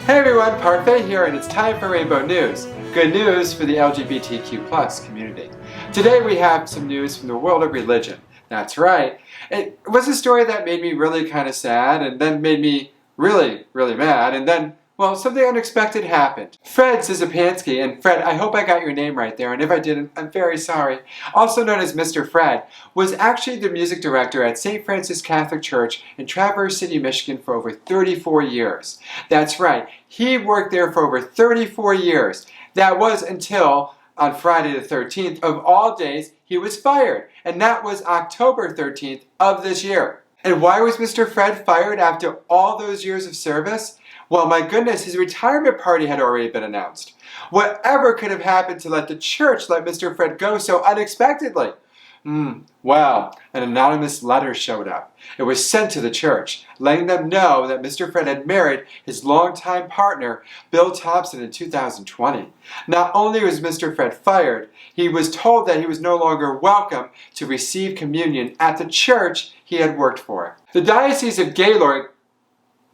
Hey everyone, Parfait here, and it's time for Rainbow News. Good news for the LGBTQ+ community. Today we have some news from the world of religion. That's right. It was a story that made me really kind of sad, and then made me really mad, and then, well, something unexpected happened. Fred Zizapansky, and Fred, I hope I got your name right there, and if I didn't, I'm very sorry, also known as Mr. Fred, was actually the music director at St. Francis Catholic Church in Traverse City, Michigan for over 34 years. That's right, he worked there for over 34 years. That was until, on Friday the 13th of all days, he was fired, and that was October 13th of this year. And why was Mr. Fred fired after all those years of service? Well, my goodness, his retirement party had already been announced. Whatever could have happened to let the church let Mr. Fred go so unexpectedly? Well, an anonymous letter showed up. It was sent to the church, letting them know that Mr. Fred had married his longtime partner, Bill Thompson, in 2020. Not only was Mr. Fred fired, he was told that he was no longer welcome to receive communion at the church he had worked for. The Diocese of Gaylord,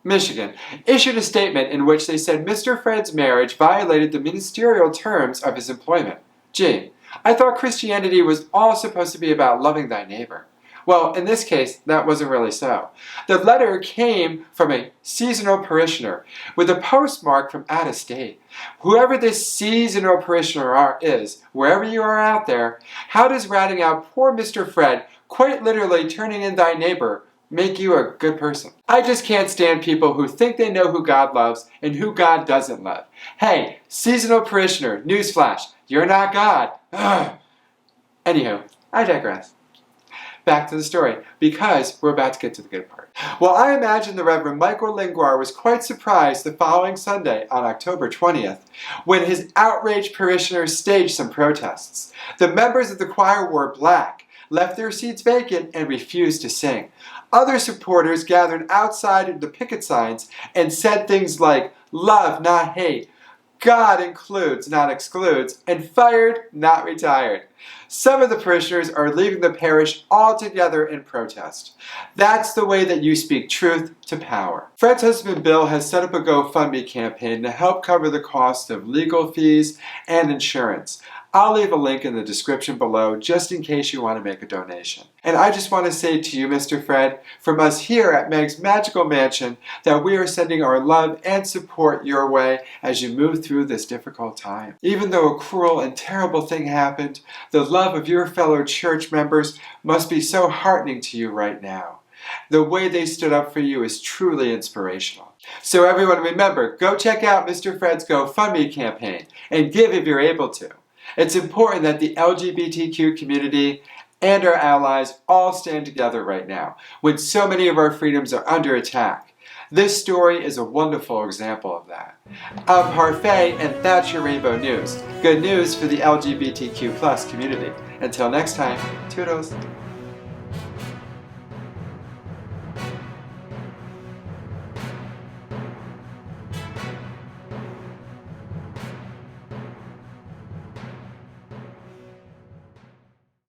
Michigan, issued a statement in which they said Mr. Fred's marriage violated the ministerial terms of his employment. Gee, I thought Christianity was all supposed to be about loving thy neighbor. Well, in this case, that wasn't really so. The letter came from a seasonal parishioner with a postmark from out of state. Whoever this seasonal parishioner is, wherever you are out there, how does ratting out poor Mr. Fred, quite literally turning in thy neighbor, make you a good person? I just can't stand people who think they know who God loves and who God doesn't love. Hey, seasonal parishioner, newsflash, you're not God. Ugh. Anywho, I digress. Back to the story, because we're about to get to the good part. Well, I imagine the Reverend Michael Linguar was quite surprised the following Sunday, on October 20th, when his outraged parishioners staged some protests. The members of the choir wore black, left their seats vacant, and refused to sing. Other supporters gathered outside the picket signs and said things like, "Love, not hate," "God includes, not excludes," and "Fired, not retired." Some of the parishioners are leaving the parish altogether in protest. That's the way that you speak truth to power. Fred's husband Bill has set up a GoFundMe campaign to help cover the cost of legal fees and insurance. I'll leave a link in the description below just in case you want to make a donation. And I just want to say to you, Mr. Fred, from us here at Meg's Magical Mansion, that we are sending our love and support your way as you move through this difficult time. Even though a cruel and terrible thing happened, the love of your fellow church members must be so heartening to you right now. The way they stood up for you is truly inspirational. So everyone, remember, go check out Mr. Fred's GoFundMe campaign and give if you're able to. It's important that the LGBTQ community and our allies all stand together right now, when so many of our freedoms are under attack. This story is a wonderful example of that. I'm Parfait, and that's your Rainbow News. Good news for the LGBTQ+ community. Until next time, toodles.